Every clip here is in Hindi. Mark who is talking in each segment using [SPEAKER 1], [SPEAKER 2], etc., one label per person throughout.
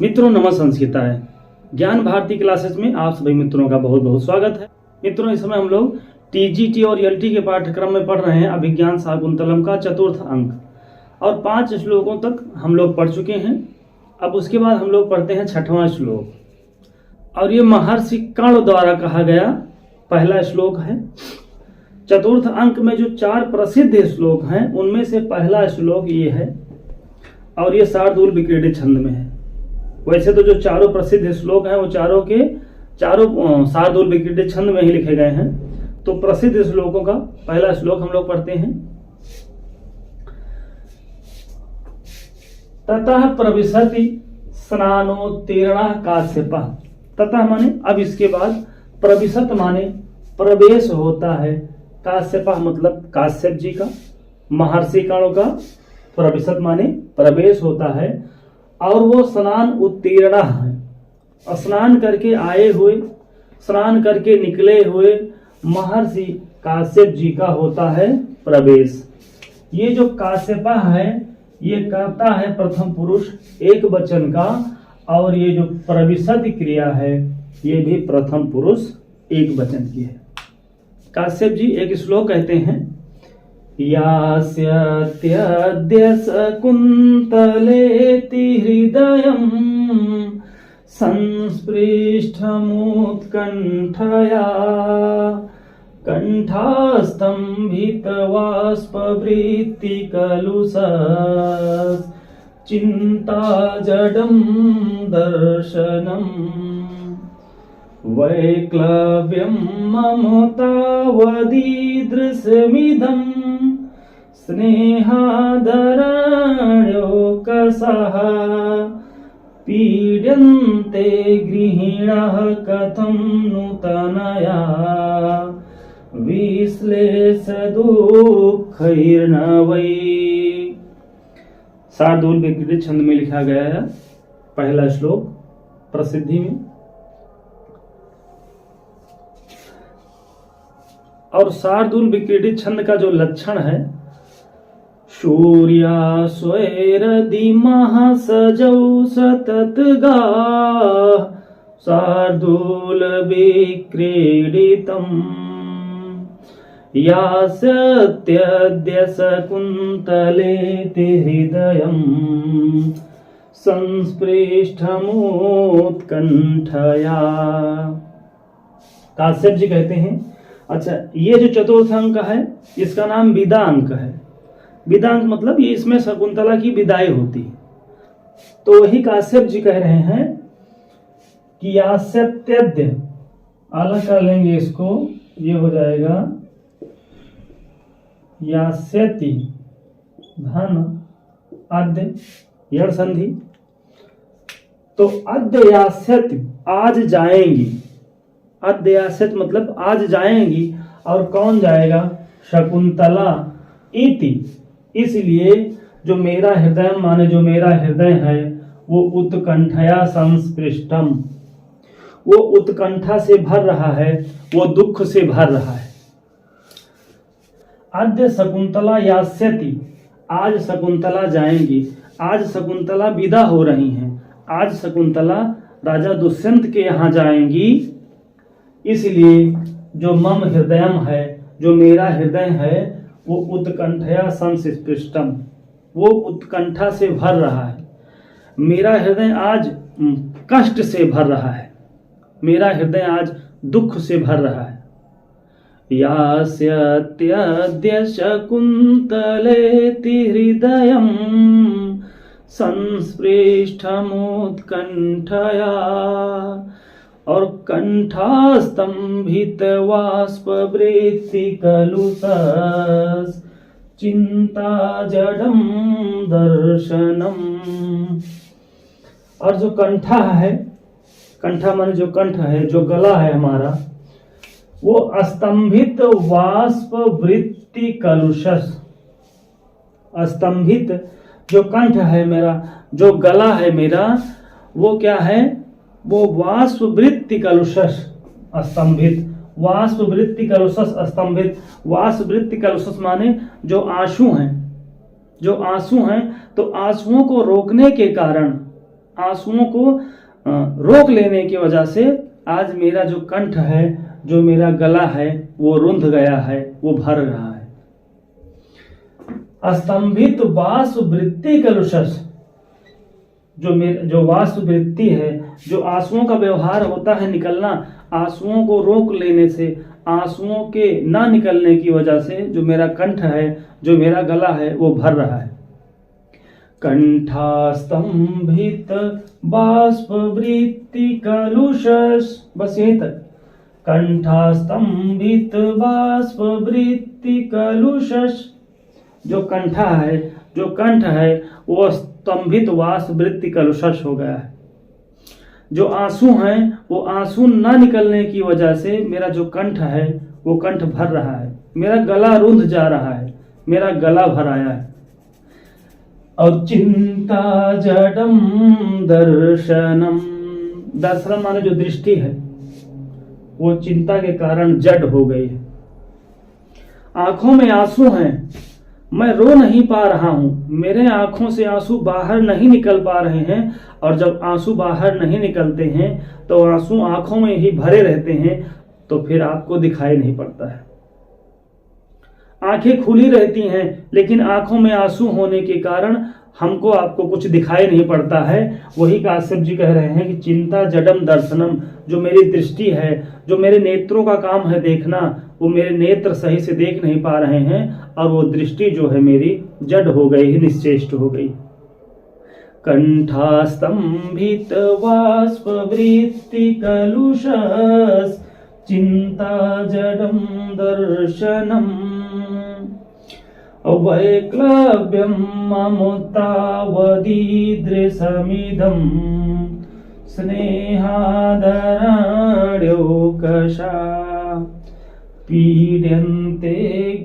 [SPEAKER 1] मित्रों नमः संस्कृताय ज्ञान भारती क्लासेस में आप सभी मित्रों का बहुत बहुत स्वागत है। मित्रों इस समय हम लोग टीजीटी और एलटी के पाठ्यक्रम में पढ़ रहे हैं अभिज्ञान शाकुंतलम का चतुर्थ अंक और 5 श्लोकों तक हम लोग पढ़ चुके हैं। अब उसके बाद हम लोग पढ़ते हैं 6वां श्लोक और ये महर्षि कर्ण द्वारा कहा गया पहला श्लोक है। चतुर्थ अंक में जो 4 प्रसिद्ध श्लोक हैं उनमें से पहला श्लोक ये है और ये शार्दूल विक्रीडित छंद में है। वैसे तो जो चारों प्रसिद्ध श्लोक हैं वो चारों के चारों शार्दूल विक्रीडित छंद में ही लिखे गए हैं। तो प्रसिद्ध श्लोकों का पहला श्लोक हम लोग पढ़ते हैं। ततः प्रविशति स्नानोत्तीर्णः काश्यपः। ततः माने अब इसके बाद, प्रविशत माने प्रवेश होता है, काश्यपः मतलब काश्यप जी का, महर्षि कर्ण का प्रविशत माने प्रवेश होता है और वो स्नान उत्तीर्ण है। स्नान करके आए हुए, स्नान करके निकले हुए महर्षि काश्यप जी का होता है प्रवेश। ये जो काश्यप है ये कहता है प्रथम पुरुष एक वचन का और ये जो प्रविशत क्रिया है ये भी प्रथम पुरुष एक वचन की है। काश्यप जी एक श्लोक कहते हैं, यास्यत्यद्य शकुन्तलेति हृदयं संस्पृष्टमुत्कण्ठया कण्ठास्तम्भितवाष्पवृत्तिकलुषः चिन्ता जडं दर्शनम् वैक्लव्यं ममतावदीदृशमिदं स्नेहादरण्योकसः पीड्यन्ते गृहिणः कथं नूतनया विश्लेषदुःखैर्न वै। शार्दूल विक्रीडित छंद में लिखा गया है पहला श्लोक प्रसिद्धि में। और शार्दूल विक्रीडित छंद का जो लक्षण है, सूर्यास्वैरदिमः सजौ सततगाः शार्दूल विक्रीडितम् यास्यत्यद्य शकुन्तलेति हृदयं संस्पृष्टमुत्कण्ठया। काश्यप जी कहते हैं, अच्छा ये जो चतुर्थ अंक है इसका नाम विदा अंक है। विदा अंक मतलब ये इसमें शकुंतला की विदाई होती है। तो वही काश्यप जी कह रहे हैं कि यास्यत्यद्य, अलग कर लेंगे इसको, ये हो जाएगा यास्यति धन अद्य यड़ संधि। तो अद्य यास्यति आज जाएंगी, अद्यासत मतलब आज जाएंगी। और कौन जाएगा? शकुंतला इति, इसलिए जो मेरा हृदय माने जो मेरा हृदय है वो उत्कंठया संस्पृष्टम, वो उत्कंठा से भर रहा है, वो दुख से भर रहा है। अद्य शकुंतला यास्यति, आज शकुंतला जाएंगी, आज शकुंतला विदा हो रही हैं, आज शकुंतला राजा दुष्यंत के यहाँ जाएंगी। इसलिए जो मम हृदयम है, जो मेरा हृदय है वो उत्कंठया संस्पृष्टम, वो उत्कंठा से भर रहा है। मेरा हृदय आज कष्ट से भर रहा है, मेरा हृदय आज दुख से भर रहा है। यास्यत्यद्य शकुन्तलेति हृदयं संस्पृष्टमुत्कण्ठया और कण्ठास्तम्भितवाष्पवृत्तिकलुषः चिन्ता जडं दर्शनम्। और जो कंठा है, कंठा माने जो कंठ है, जो गला है हमारा, वो स्तंभित वाष्पवृत्ति कलुषः, स्तंभित जो कंठ है मेरा, जो गला है मेरा, वो क्या है? वो वाष्पवृत्ति कलुषः स्तंभित, वाष्पवृत्ति कलुषः स्तंभित। वाष्पवृत्ति कलुषः माने जो आंसू हैं, जो आंसू हैं, तो आंसुओं को रोकने के कारण आंसुओं को रोक लेने की वजह से आज मेरा जो कंठ है, जो मेरा गला है, वो रुंध गया है, वो भर रहा है। अस्तंभित वासुवृत्ति कलुषस, जो वासुवृत्ति है, जो आंसुओं का व्यवहार होता है निकलना, आंसुओं को रोक लेने से, आंसुओं के ना निकलने की वजह से जो मेरा कंठ है, जो मेरा गला है, वो भर रहा है। कंठास्तंभित बाष्पवृत्ति कलुषस, बस यहीं तक। कंठास्तंभित बाष्पवृत्ति कलुषस, जो कंठा है, जो कंठ है, वो स्तंभित वाष्पवृत्ति कलुषस हो गया है। जो आंसू हैं, वो आंसू ना निकलने की वजह से मेरा जो कंठ है, वो कंठ भर रहा है, मेरा गला रुंध जा रहा है, मेरा गला भर आया है। और चिंता जडम दर्शनम, दर्शनम माने जो दृष्टि है, वो चिंता के कारण जड हो गई है। आंखों में आंसू हैं, मैं रो नहीं पा रहा हूं, मेरे आंखों से आंसू बाहर नहीं निकल पा रहे हैं। और जब आंसू बाहर नहीं निकलते हैं तो आंसू आंखों में ही भरे रहते हैं, तो फिर आपको दिखाई नहीं पड़ता है। आंखें खुली रहती हैं, लेकिन आंखों में आंसू होने के कारण हमको आपको कुछ दिखाई नहीं पड़ता है। वही काश्यप जी कह रहे हैं कि चिंता जडम दर्शनम, जो मेरी दृष्टि है, जो मेरे नेत्रों का काम है देखना, वो मेरे नेत्र सही से देख नहीं पा रहे हैं, और वो दृष्टि जो है मेरी जड हो गई, निश्चेष्ट हो गई। कंठास्तंभित वाष्पवृत्ति कलुषस चिंता जडम दर्शनम वैक्लव्यम ममुतावदीदृशमिदं स्नेहादरण्योकशा पीड्यन्ते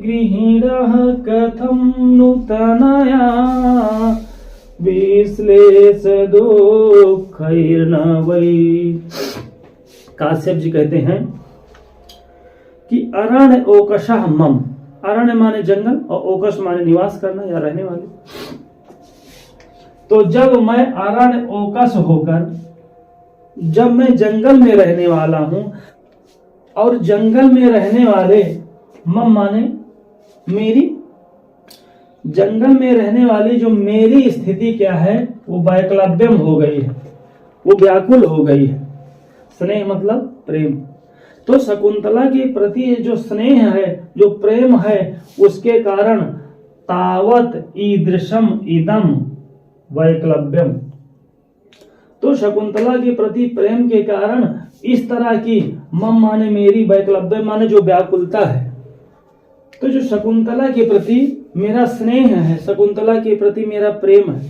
[SPEAKER 1] गृहिणः कथं नूतनया विश्लेष दुःखैर्न वै। काश्यप जी कहते हैं कि अरण्य ओकशः मम, अरण्य माने जंगल और ओकश माने निवास करना या रहने वाले। तो जब मैं अरण्य ओकश होकर, जब मैं जंगल में रहने वाला हूं, और जंगल में रहने वाले, मम माने मेरी, जंगल में रहने वाली जो मेरी स्थिति क्या है, वो वैक्लव्यम हो गई है, वो व्याकुल हो गई है। स्नेह मतलब प्रेम। तो शकुंतला के प्रति जो स्नेह है, जो प्रेम है, उसके कारण तावत ईदृशम इदम वैक्लव्यम, तो शकुंतला के प्रति प्रेम के कारण इस तरह की, मम माने मेरी, वैक्लव्य माने जो व्याकुलता है। तो जो शकुंतला के प्रति मेरा स्नेह है, शकुंतला के प्रति मेरा प्रेम है,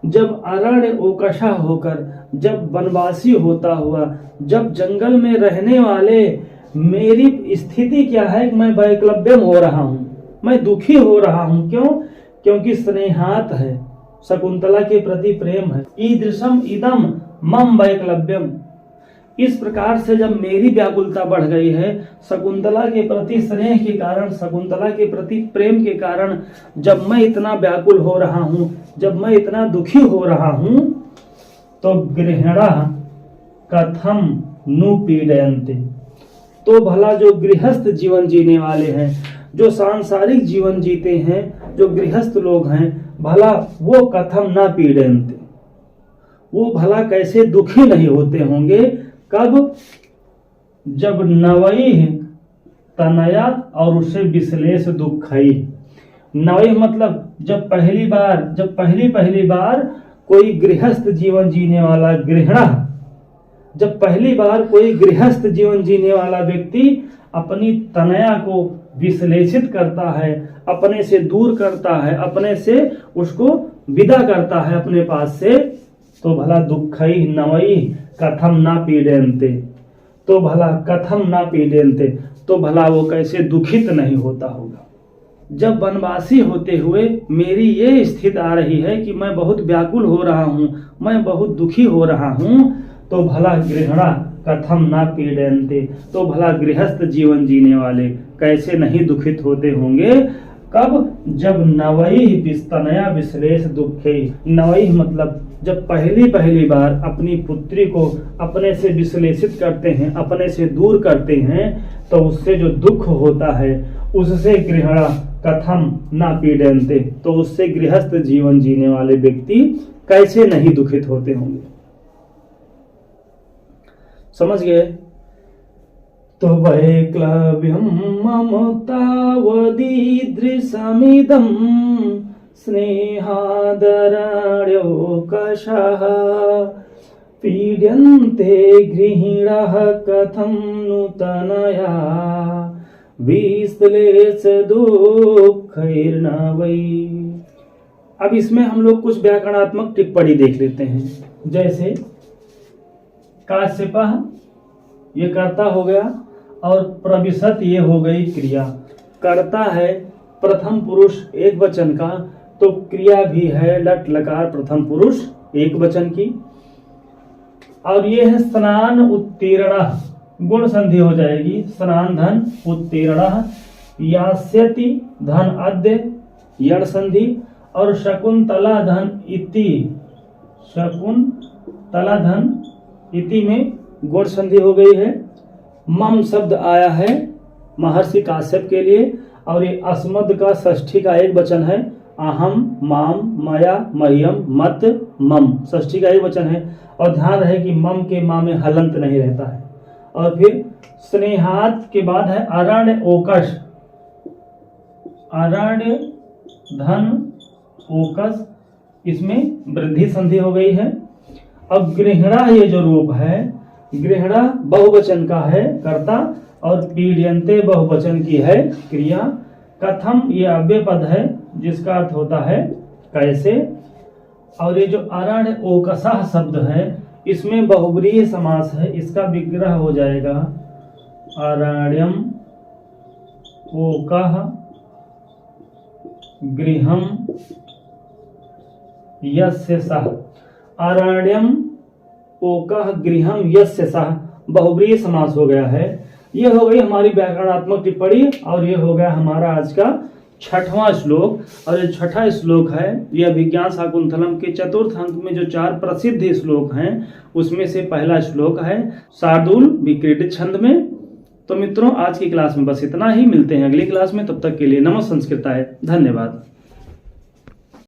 [SPEAKER 1] जब अरण्य ओकशा होकर, जब वनवासी होता हुआ, जब जंगल में रहने वाले मेरी स्थिति क्या है, मैं वैक्लव्यम हो रहा हूं, मैं दुखी हो रहा हूं। क्यों? क्योंकि स्नेहात है, शकुंतला के प्रति प्रेम है। ईदृशम इदम मम वैक्लव्यम, इस प्रकार से जब मेरी व्याकुलता बढ़ गई है, शकुंतला के प्रति स्नेह के कारण, शकुंतला के प्रति प्रेम के कारण, जब मैं इतना व्याकुल हो रहा हूं, जब मैं इतना दुखी हो रहा हूं, तो गृहिणा कथम नु पीडयन्ते, तो भला जो गृहस्थ जीवन जीने वाले हैं, जो सांसारिक जीवन जीते हैं, जो गृहस्थ लोग हैं, भला वो कथम ना पीडयन्ते, वो भला कैसे दुखी नहीं होते होंगे। कब? जब नवई तनया और उसे विश्लेष दुखई। नवई मतलब जब पहली बार कोई गृहस्थ जीवन जीने वाला, गृहिणा, जब पहली बार कोई गृहस्थ जीवन जीने वाला व्यक्ति अपनी तनया को विश्लेषित करता है, अपने से दूर करता है, अपने से उसको विदा करता है अपने पास से, तो भला दुखई नवई कथम ना पीडयन्ते, तो भला कथम ना पीडयन्ते, तो भला वो कैसे दुखित नहीं होता होगा। जब वनवासी होते हुए मेरी ये स्थिति आ रही है कि मैं बहुत व्याकुल हो रहा हूँ, मैं बहुत दुखी हो रहा हूँ, तो भला गृहिणा कथम ना पीडयन्ते, तो भला गृहस्थ जीवन जीने वाले कैसे नहीं दुखित होते होंगे। कब? जब नवई विस्तनया विश्लेष दुखे, नवई मतलब जब पहली बार अपनी पुत्री को अपने से विश्लेषित करते हैं, अपने से दूर करते हैं, तो उससे जो दुख होता है उससे गृहणा कथम न पीड़यन्ते, तो उससे गृहस्थ जीवन जीने वाले व्यक्ति कैसे नहीं दुखित होते होंगे। समझ गए? तो वैक्लव्यम ममतावदीदृशमिदं स्नेहादरण्योकशः पीड्यन्ते गृहिणः कथं नूतनया विश्लेष दुःखैर्न वै। अब इसमें हम लोग कुछ व्याकरणात्मक टिप्पणी देख लेते हैं। जैसे काश्यपः ये कर्ता हो गया और प्रविशत ये हो गई क्रिया। कर्ता है प्रथम पुरुष एक वचन का, तो क्रिया भी है लट लकार प्रथम पुरुष एक वचन की। और ये है स्नान उत्तीर्ण, गुण संधि हो जाएगी, स्नान धन उत्तीर्ण, यास्यति धन अद्य यण संधि, और शकुंतला धन इति, शकुंतला धन इति में गुण संधि हो गई है। मम शब्द आया है महर्षि काश्यप के लिए, और ये अस्मद का षष्ठी का एक वचन है, अहम माम मया मह्यम मत मम, षष्ठी का एक वचन है। और ध्यान रहे कि मम के मा में हलंत नहीं रहता है। और फिर स्नेहात के बाद है अरण्य ओकश, अरण्य धन ओकस, इसमें वृद्धि संधि हो गई है। अब गृहिणा ये जो रूप है, गृहिणा बहुवचन का है कर्ता, और पीड्यन्ते बहुवचन की है क्रिया। कथम ये अव्यय पद है जिसका अर्थ होता है कैसे। और ये जो अरण्य ओकसः शब्द है इसमें बहुब्रीहि समास है, इसका विग्रह हो जाएगा अरण्यम ओकः गृहम यस्य सः, अरण्यम ओकः गृहम यस्य सः बहुब्रीहि समास हो गया है। ये हो गई हमारी व्याकरणात्मक टिप्पणी, और ये हो गया हमारा आज का 6वां श्लोक। और ये 6ठा श्लोक है, यह अभिज्ञान शाकुंतलम के चतुर्थ अंक में जो 4 प्रसिद्ध श्लोक हैं उसमें से पहला श्लोक है शार्दूल विक्रीडित छंद में। तो मित्रों आज की क्लास में बस इतना ही, मिलते हैं अगली क्लास में, तब तक के लिए नमः संस्कृताय, धन्यवाद।